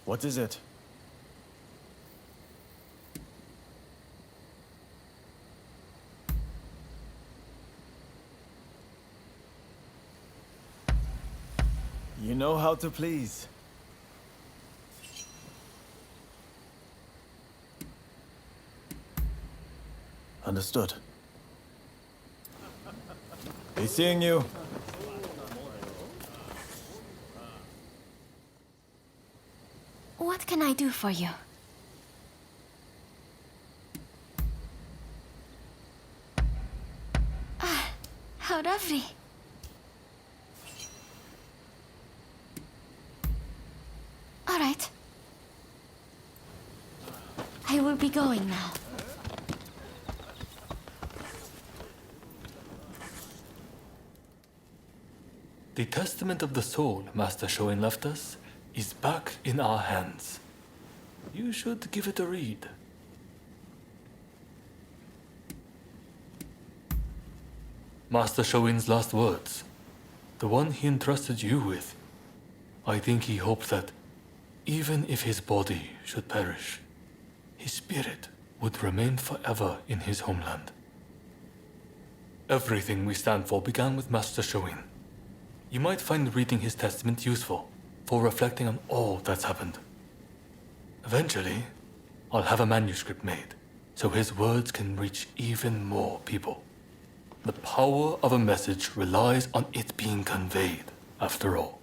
What is it? You know how to please. Understood. Be seeing you. What can I do for you? Ah, how lovely. All right. I will be going now. The testament of the soul Master Shoin left us is back in our hands. You should give it a read. Master Shoin's last words, the one he entrusted you with. I think he hoped that, even if his body should perish, his spirit would remain forever in his homeland. Everything we stand for began with Master Shoin. You might find reading his testament useful for reflecting on all that's happened. Eventually, I'll have a manuscript made so his words can reach even more people. The power of a message relies on it being conveyed, after all.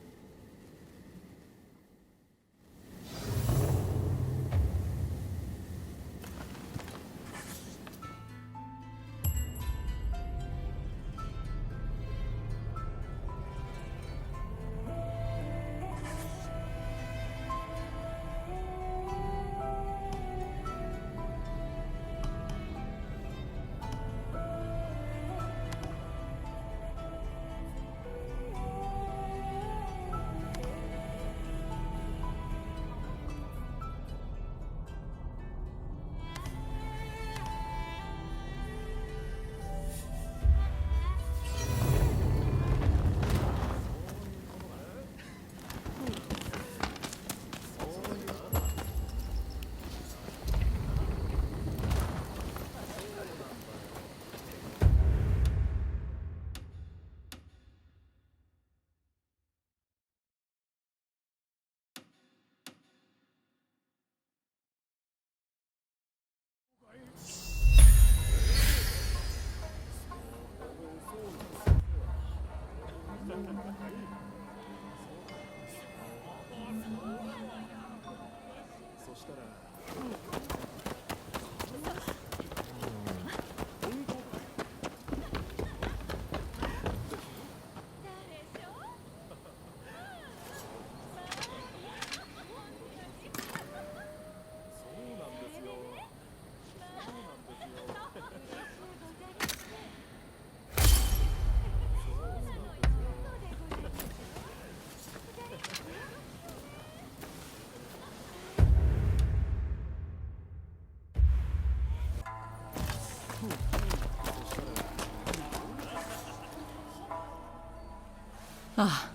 Ah,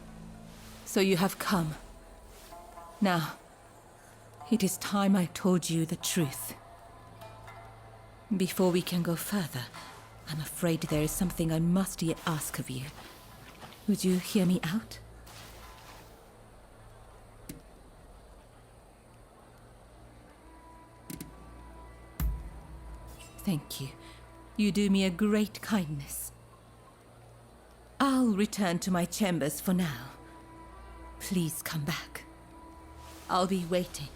so you have come. Now, it is time I told you the truth. Before we can go further, I'm afraid there is something I must yet ask of you. Would you hear me out? Thank you. You do me a great kindness. I'll return to my chambers for now. Please come back. I'll be waiting.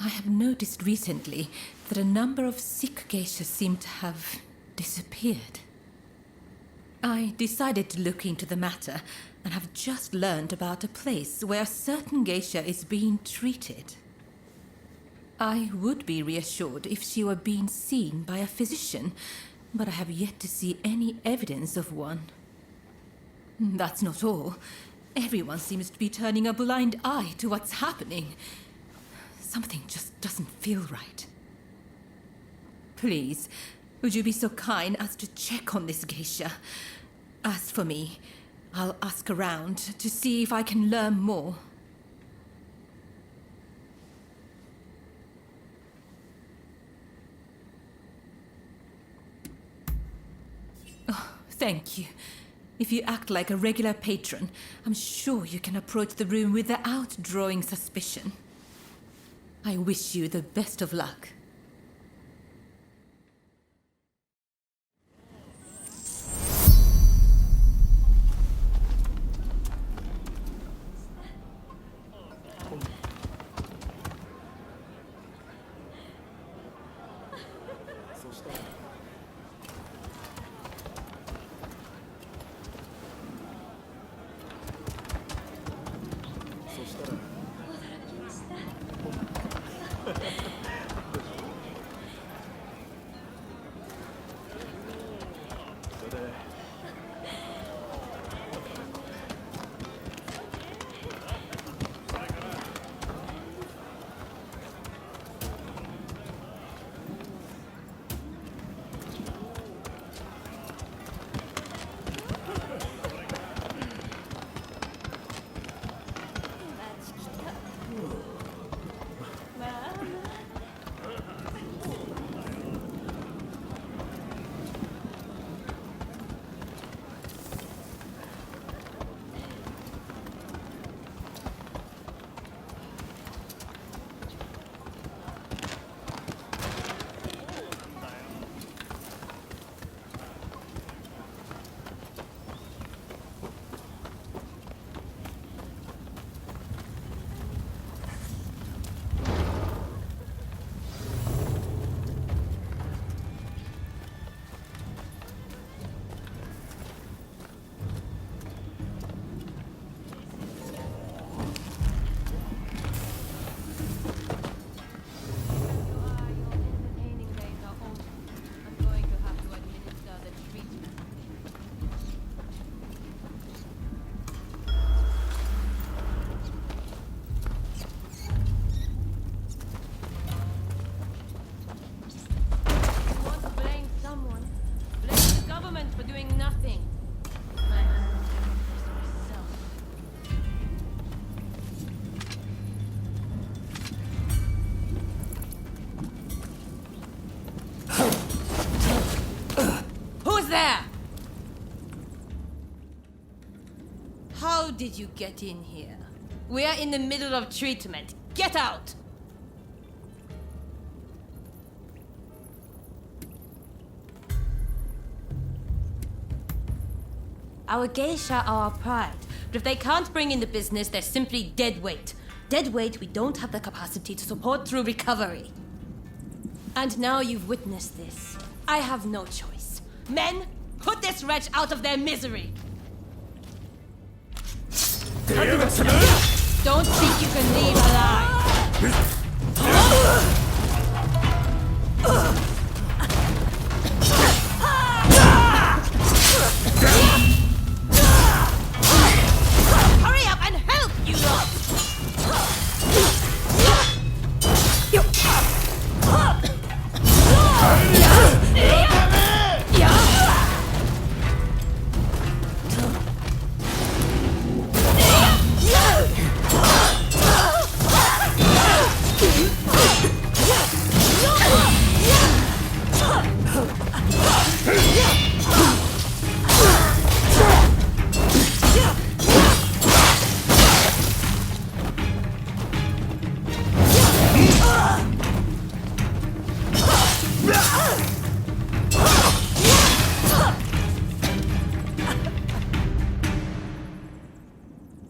I have noticed recently that a number of sick geishas seem to have disappeared. I decided to look into the matter and have just learned about a place where a certain geisha is being treated. I would be reassured if she were being seen by a physician, but I have yet to see any evidence of one. That's not all. Everyone seems to be turning a blind eye to what's happening. Something just doesn't feel right. Please, would you be so kind as to check on this geisha? As for me, I'll ask around to see if I can learn more. Oh, thank you. If you act like a regular patron, I'm sure you can approach the room without drawing suspicion. I wish you the best of luck. How did you get in here? We are in the middle of treatment. Get out! Our geisha are our pride, but if they can't bring in the business, they're simply dead weight. Dead weight we don't have the capacity to support through recovery. And now you've witnessed this. I have no choice. Men, put this wretch out of their misery! Don't think you can leave alive! Hurry up and help, you lot!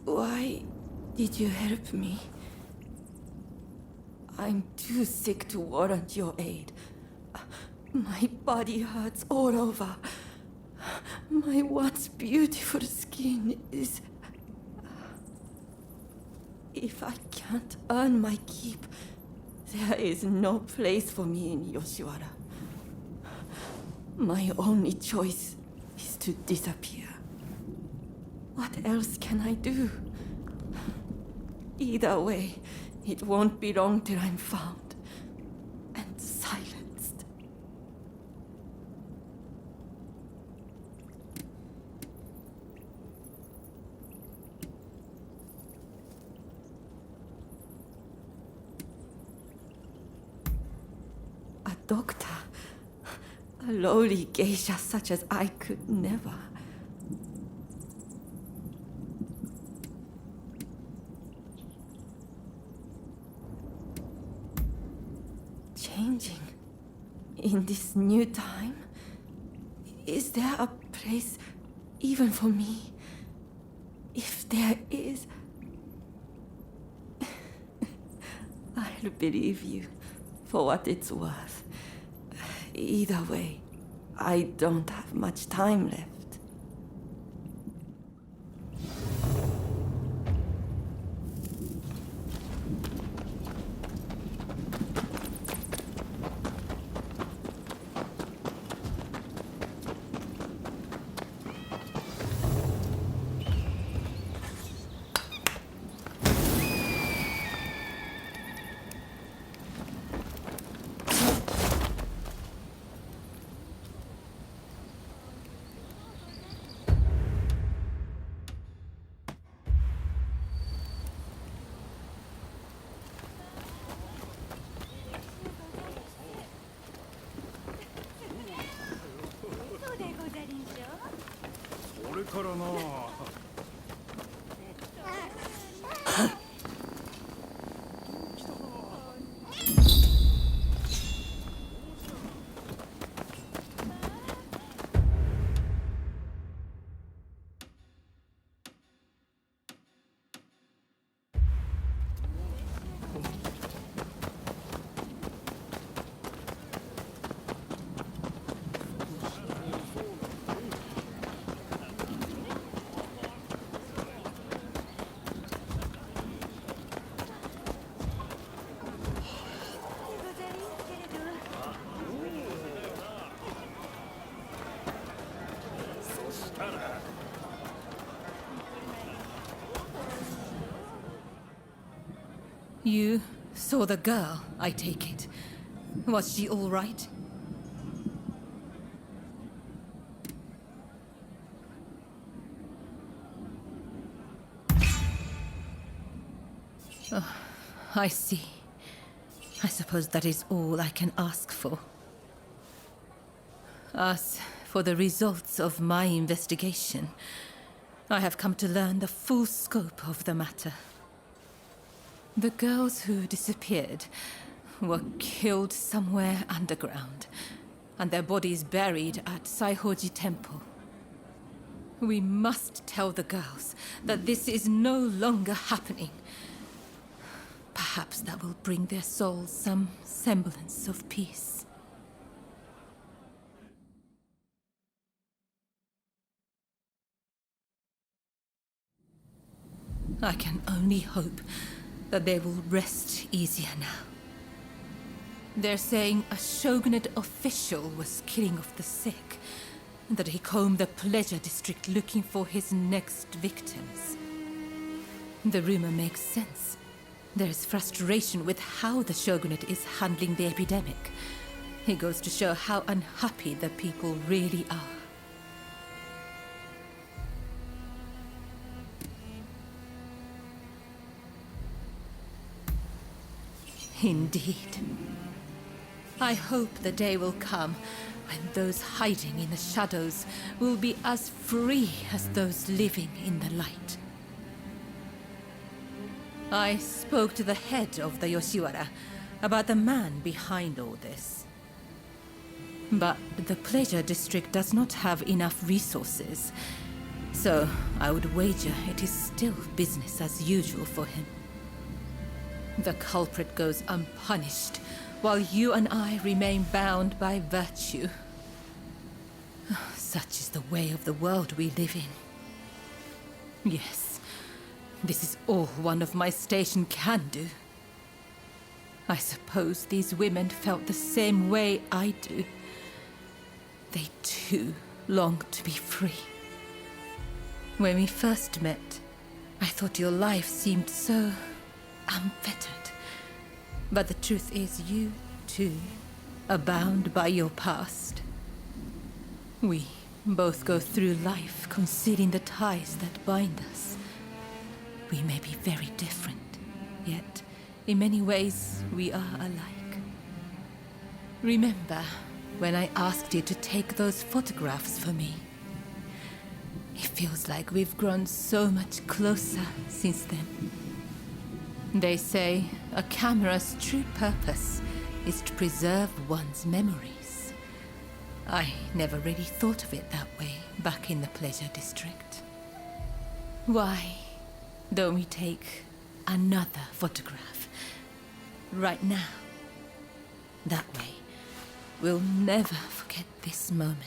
Why did you help me? I'm too sick to warrant your aid. My body hurts all over. My once beautiful skin is... If I can't earn my keep, there is no place for me in Yoshiwara. My only choice is to disappear. What else can I do? Either way, it won't be long till I'm found and silenced. doctor. A lowly geisha such as I could never. Changing in this new time? Is there a place even for me? If there is, I'll believe you for what it's worth. Either way, I don't have much time left. You saw the girl, I take it. Was she all right? Oh, I see. I suppose that is all I can ask for. As for the results of my investigation, I have come to learn the full scope of the matter. The girls who disappeared were killed somewhere underground, and their bodies buried at Saihoji Temple. We must tell the girls that this is no longer happening. Perhaps that will bring their souls some semblance of peace. I can only hope that they will rest easier now. They're saying a shogunate official was killing off the sick, and that he combed the pleasure district looking for his next victims. The rumor makes sense. There's frustration with how the shogunate is handling the epidemic. It goes to show how unhappy the people really are. Indeed. I hope the day will come when those hiding in the shadows will be as free as those living in the light. I spoke to the head of the Yoshiwara about the man behind all this. But the pleasure district does not have enough resources, so I would wager it is still business as usual for him. The culprit goes unpunished, while you and I remain bound by virtue. Such is the way of the world we live in. Yes, this is all one of my station can do. I suppose these women felt the same way I do. They too long to be free. When we first met, I thought your life seemed so unfettered. But the truth is, you, too, are bound by your past. We both go through life concealing the ties that bind us. We may be very different, yet in many ways we are alike. Remember when I asked you to take those photographs for me? It feels like we've grown so much closer since then. They say a camera's true purpose is to preserve one's memories. I never really thought of it that way back in the Pleasure District. Why don't we take another photograph right now? That way, we'll never forget this moment.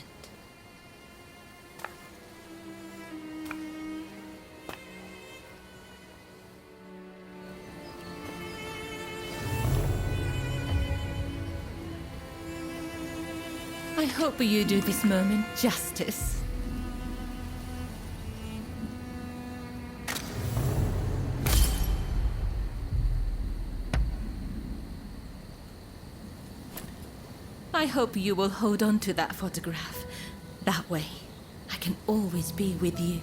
I hope you do this moment justice. I hope you will hold on to that photograph. That way, I can always be with you.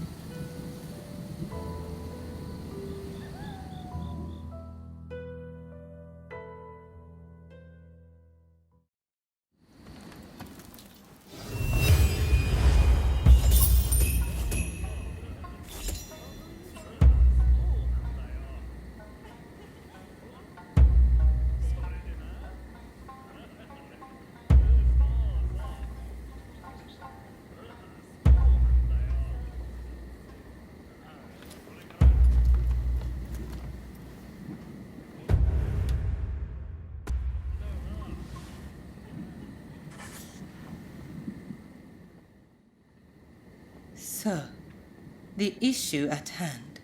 So, the issue at hand.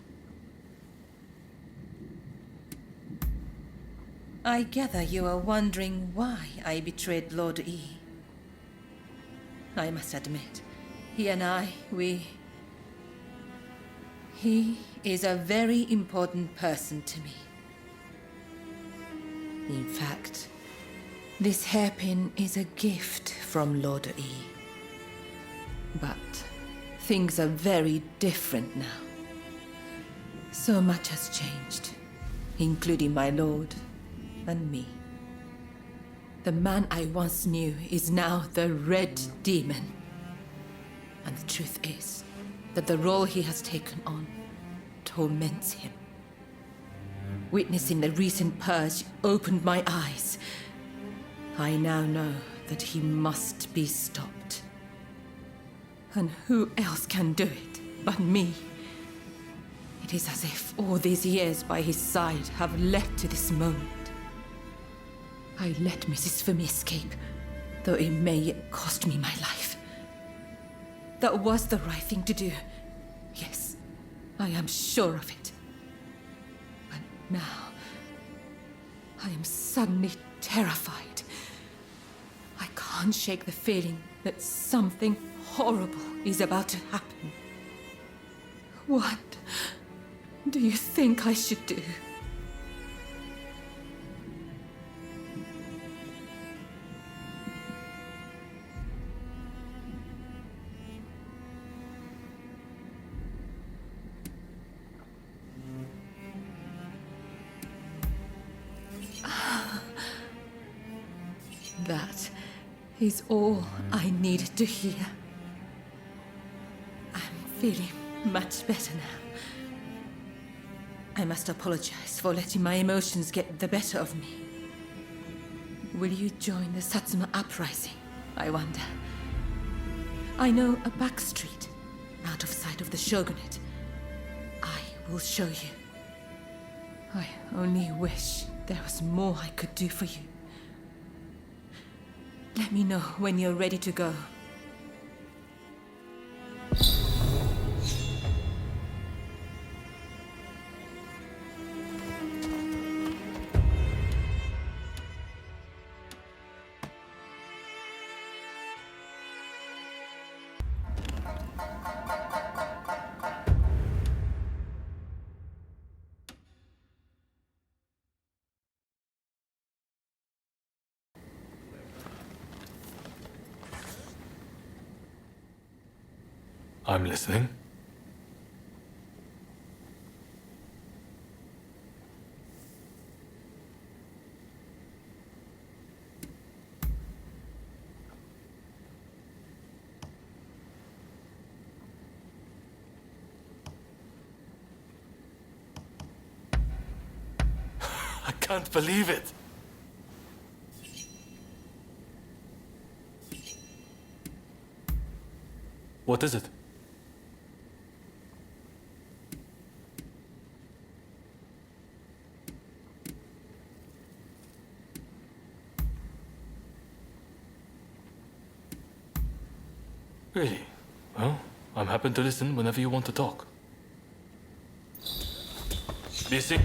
I gather you are wondering why I betrayed Lord E. I must admit, he and I, He is a very important person to me. In fact, this hairpin is a gift from Lord E. But things are very different now. So much has changed, including my lord and me. The man I once knew is now the Red Demon. And the truth is that the role he has taken on torments him. Witnessing the recent purge opened my eyes. I now know that he must be stopped. And who else can do it but me? It is as if all these years by his side have led to this moment. I let Mrs. Fumi escape, though it may yet cost me my life. That was the right thing to do. Yes, I am sure of it. But now, I am suddenly terrified. I can't shake the feeling that something horrible is about to happen. What do you think I should do? That is all I needed to hear. I'm feeling much better now. I must apologize for letting my emotions get the better of me. Will you join the Satsuma uprising, I wonder? I know a back street, out of sight of the Shogunate. I will show you. I only wish there was more I could do for you. Let me know when you're ready to go. I'm listening. can't believe it. What is it? Really? Well, I'm happy to listen whenever you want to talk. Busy?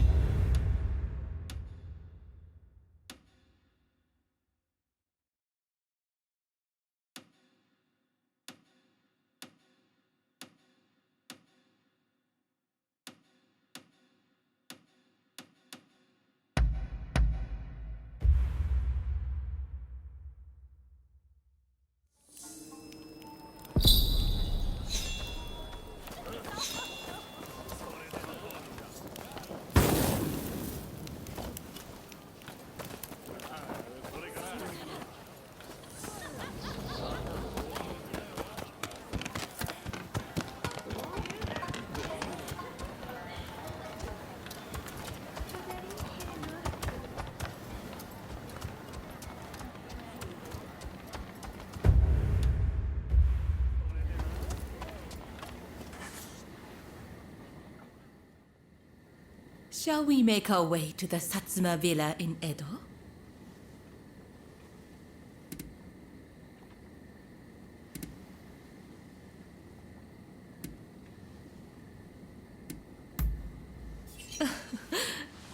Shall we make our way to the Satsuma Villa in Edo?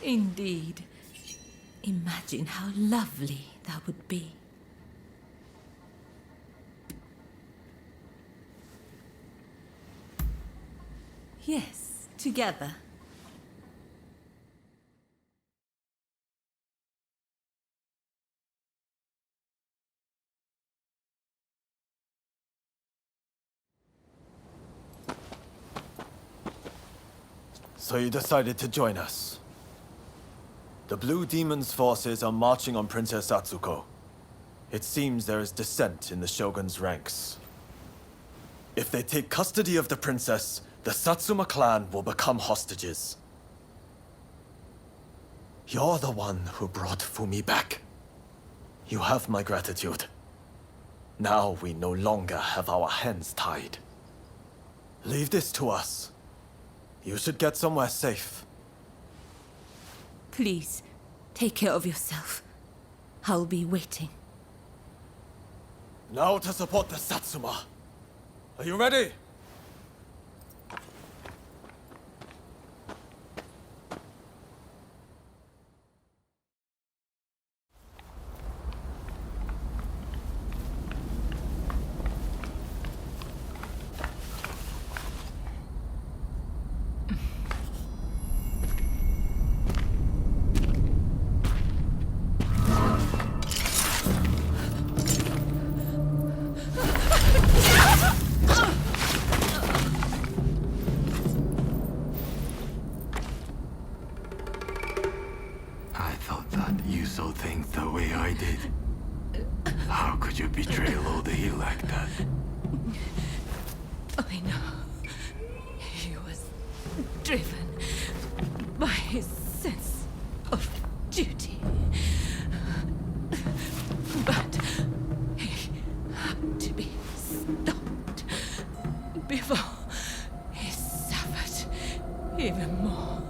Indeed. Imagine how lovely that would be. Yes, together. So you decided to join us. The Blue Demon's forces are marching on Princess Atsuko. It seems there is dissent in the Shogun's ranks. If they take custody of the princess, the Satsuma clan will become hostages. You're the one who brought Fumi back. You have my gratitude. Now we no longer have our hands tied. Leave this to us. You should get somewhere safe. Please, take care of yourself. I'll be waiting. Now to support the Satsuma. Are you ready? I thought that you saw things the way I did. How could you betray Lord Hill like that? I know. He was driven by his sense of duty. But he had to be stopped before he suffered even more.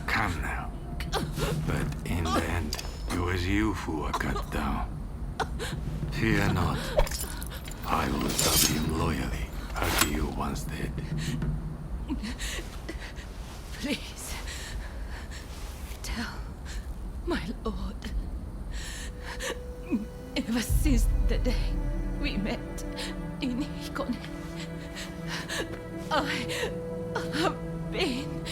Come now. But in the end, it was you who were cut down. Fear not. I will serve him loyally, as you once did. Please, tell my lord. Ever since the day we met in Hikone, I have been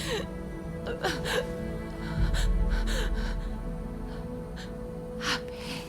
happy.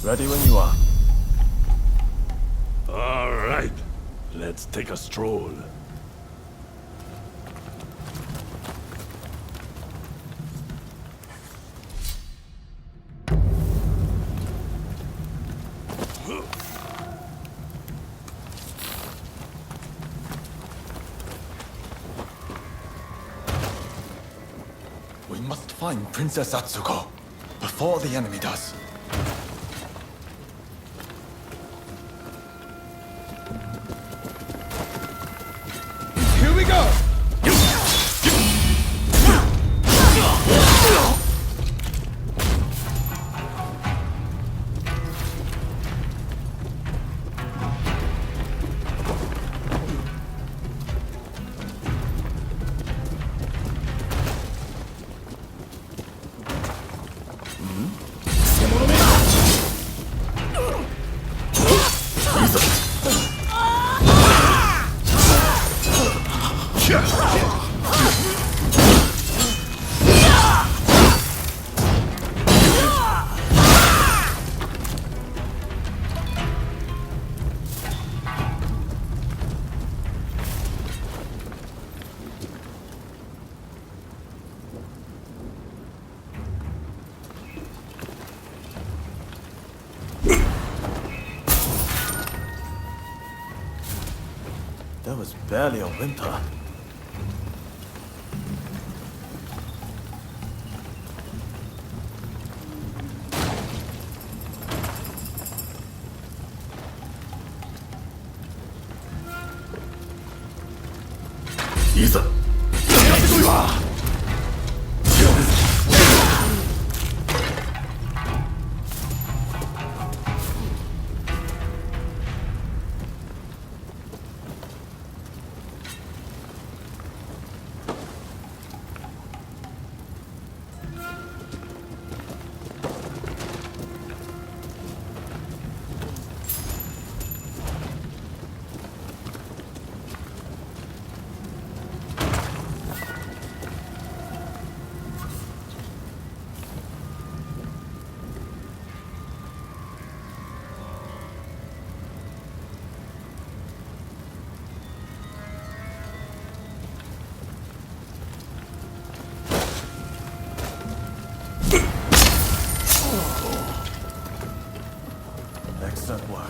Ready when you are. All right, let's take a stroll. We must find Princess Atsuko before the enemy does. Here we go! There was barely a winter. Excellent work.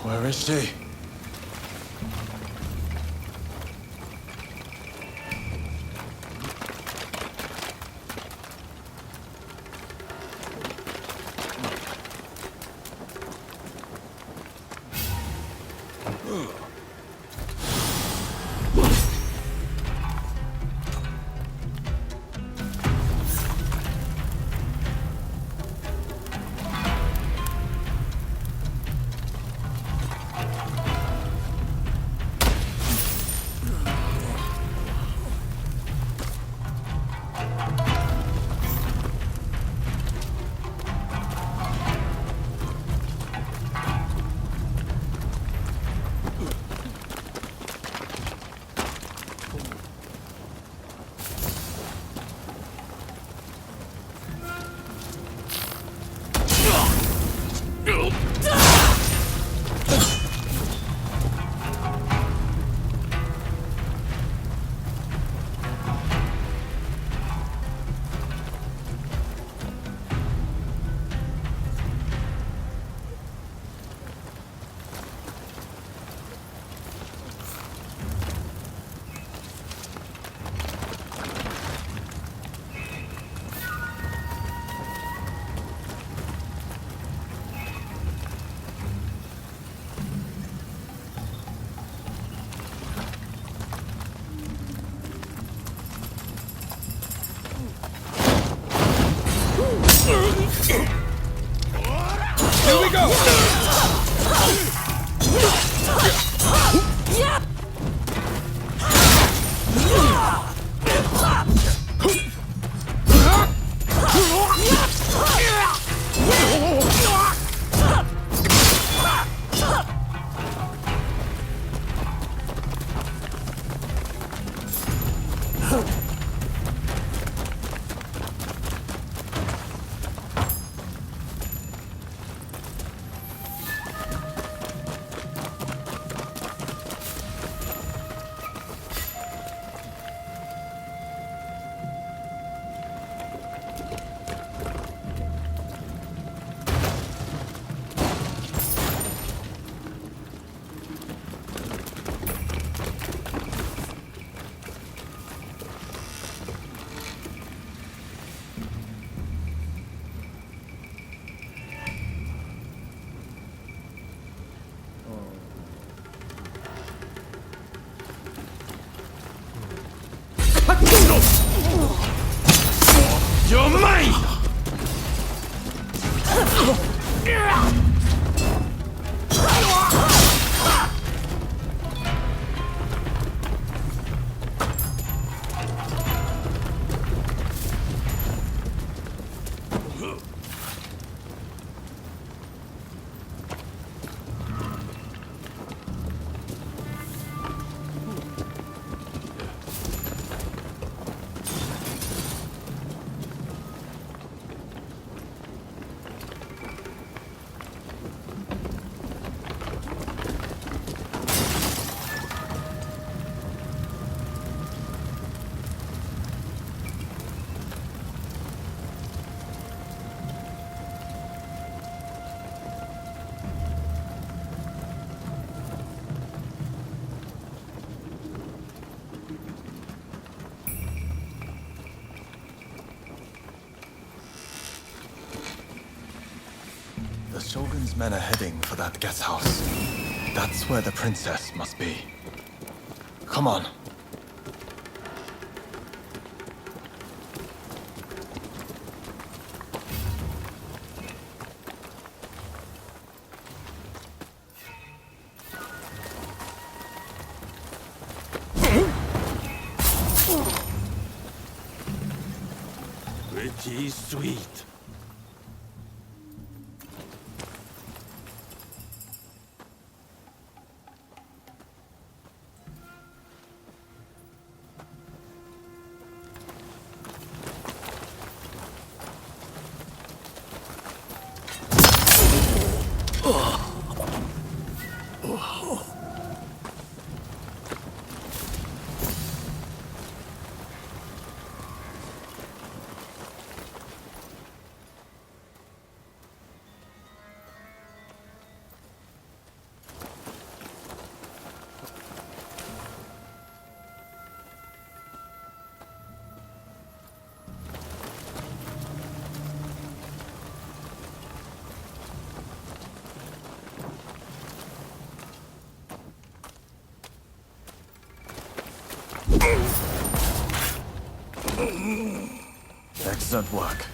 Where is she? Here we go! You're mine! Shogun's men are heading for that guest house. That's where the princess must be. Come on. Pretty sweet. Excellent work.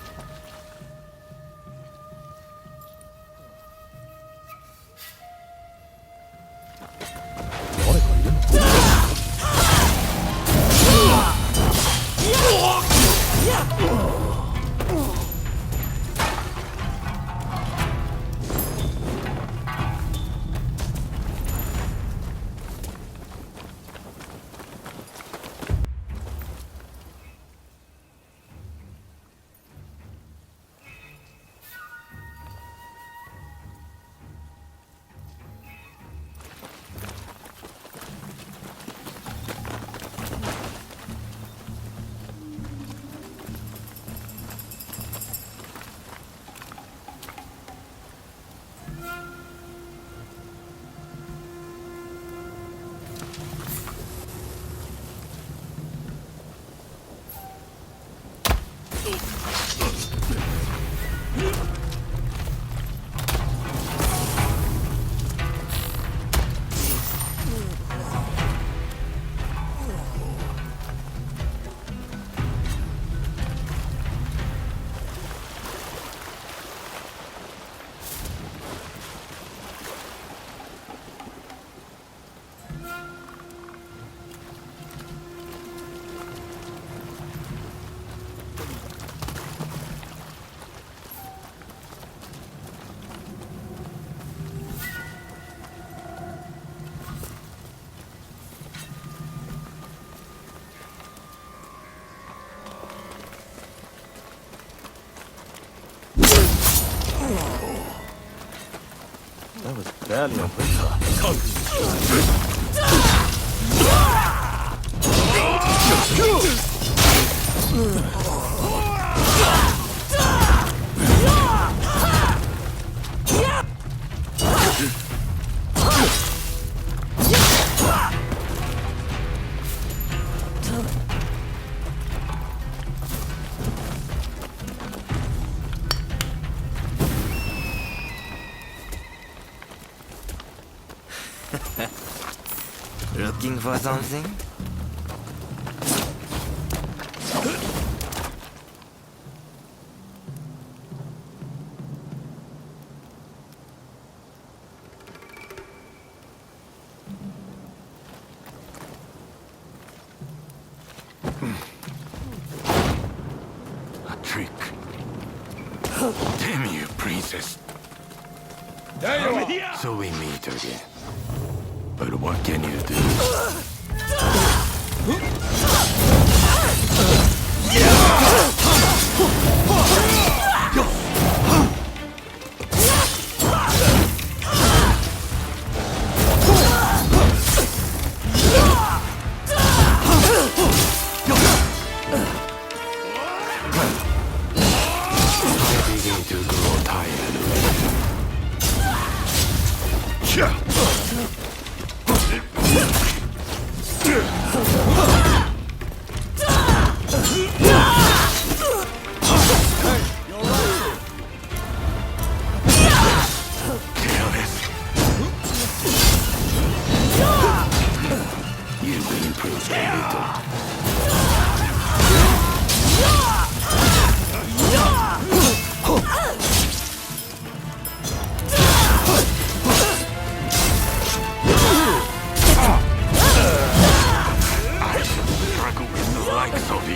That was barely a whimper. Looking for something? A trick. Damn you, princess. There you are! So we meet again. But what can you do? I begin to grow tired of it. I shall struggle with the likes of you.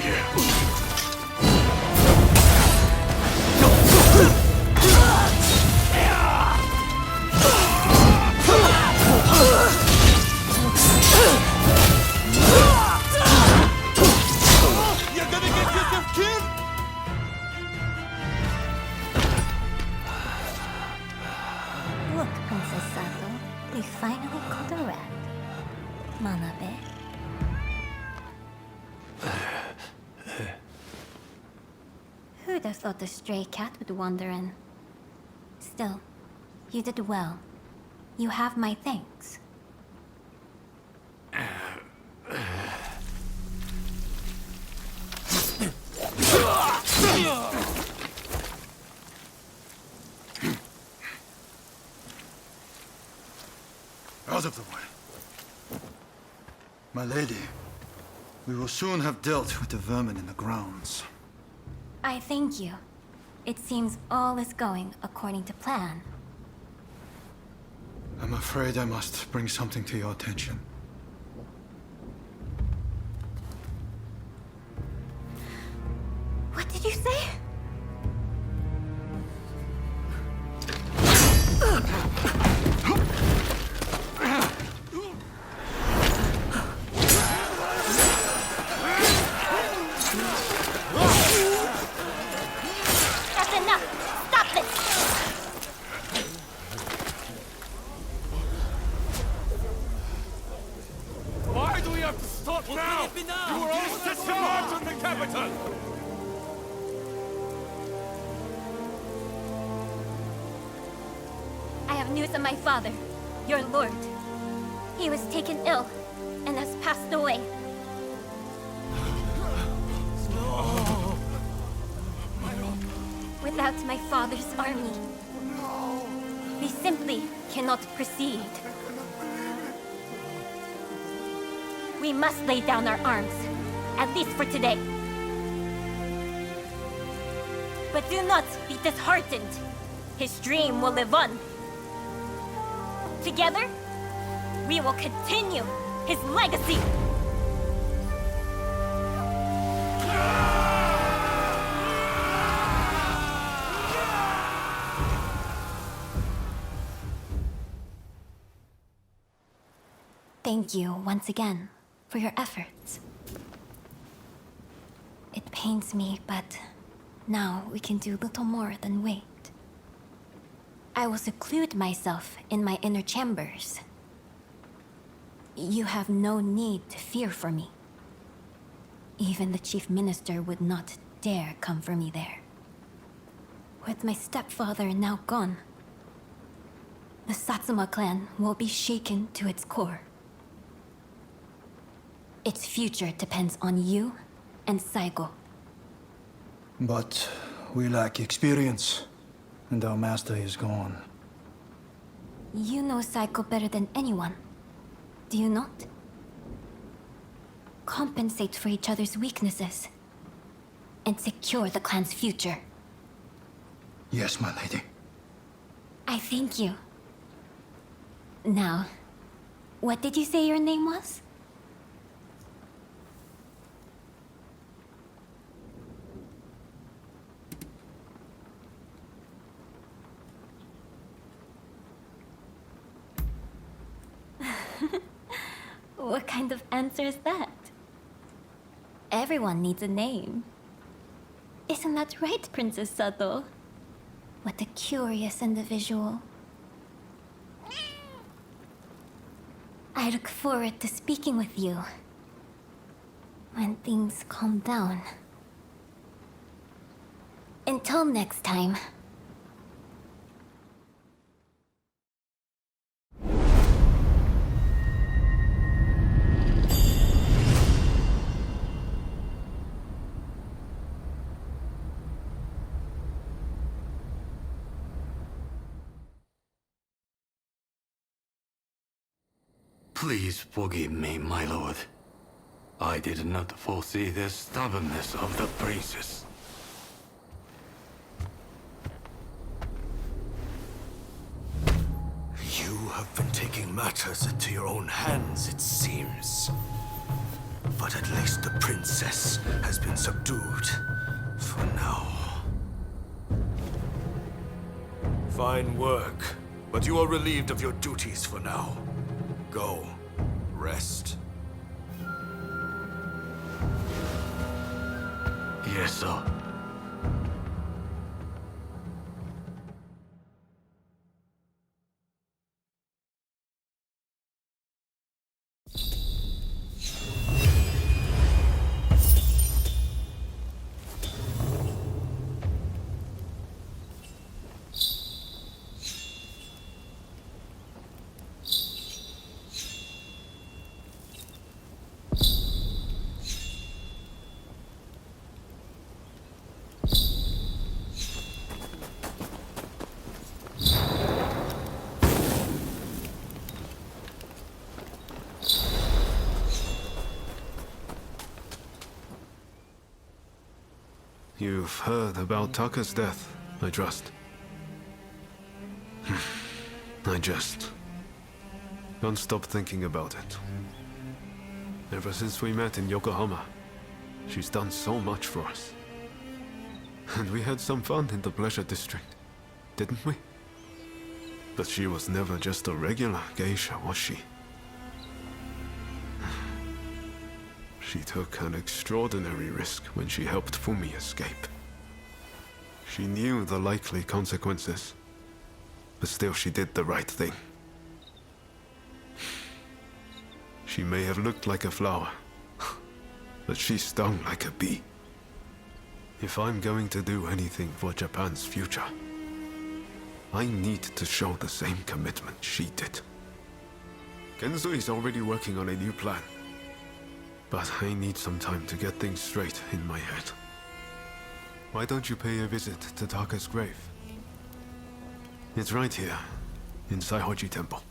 You're gonna get yourself killed! Look, Princess Sato, we finally caught a rat. Manabe. Who'd have thought a stray cat would wander in? Still, you did well. You have my thanks. Out of the way. My lady, we will soon have dealt with the vermin in the grounds. I thank you. It seems all is going according to plan. I'm afraid I must bring something to your attention. What did you say? That's enough! Stop this! Why do we have to stop now? You were all set to march on the capital! I have news of my father, your lord. He was taken ill and has passed away. Without my father's army, we simply cannot proceed. We must lay down our arms, at least for today. But do not be disheartened. His dream will live on. Together, we will continue his legacy. Thank you once again for your efforts. It pains me, but now we can do little more than wait. I will seclude myself in my inner chambers. You have no need to fear for me. Even the chief minister would not dare come for me there. With my stepfather now gone, the Satsuma clan will be shaken to its core. Its future depends on you and Saigo. But we lack experience, and our master is gone. You know Saigo better than anyone, do you not? Compensate for each other's weaknesses and secure the clan's future. Yes, my lady. I thank you. Now, what did you say your name was? What kind of answer is that? Everyone needs a name. Isn't that right, Princess Sato? What a curious individual. I look forward to speaking with you when things calm down. Until next time. Please forgive me, my lord. I did not foresee the stubbornness of the princess. You have been taking matters into your own hands, it seems. But at least the princess has been subdued. For now. Fine work. But you are relieved of your duties for now. Go. Rest. Yes, sir. You've heard about Taka's death, I trust. I just can't stop thinking about it. Ever since we met in Yokohama, she's done so much for us. And we had some fun in the Pleasure District, didn't we? But she was never just a regular geisha, was she? She took an extraordinary risk when she helped Fumi escape. She knew the likely consequences, but still she did the right thing. She may have looked like a flower, but she stung like a bee. If I'm going to do anything for Japan's future, I need to show the same commitment she did. Kenzo is already working on a new plan. But I need some time to get things straight in my head. Why don't you pay a visit to Taka's grave? It's right here, in Saihoji Temple.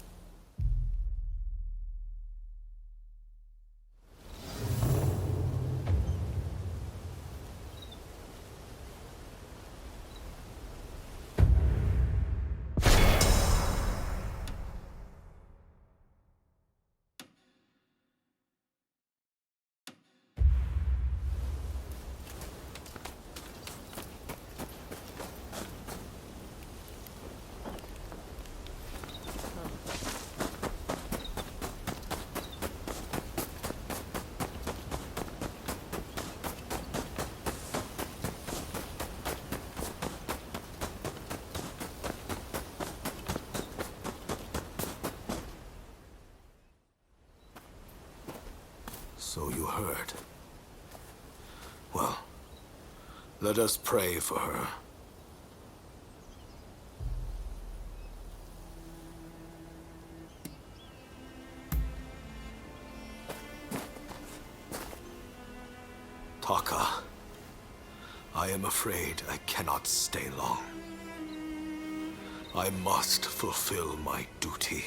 So you heard. Well, let us pray for her. Taka, I am afraid I cannot stay long. I must fulfill my duty.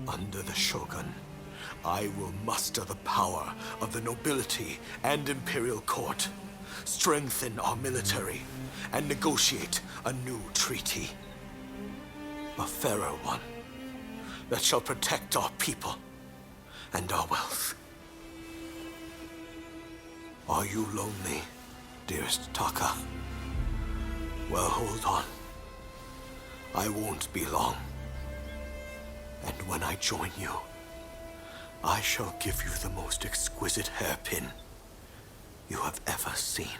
Under the Shogun, I will muster the power of the nobility and imperial court, strengthen our military, and negotiate a new treaty. A fairer one that shall protect our people and our wealth. Are you lonely, dearest Taka? Well, hold on. I won't be long. And when I join you, I shall give you the most exquisite hairpin you have ever seen.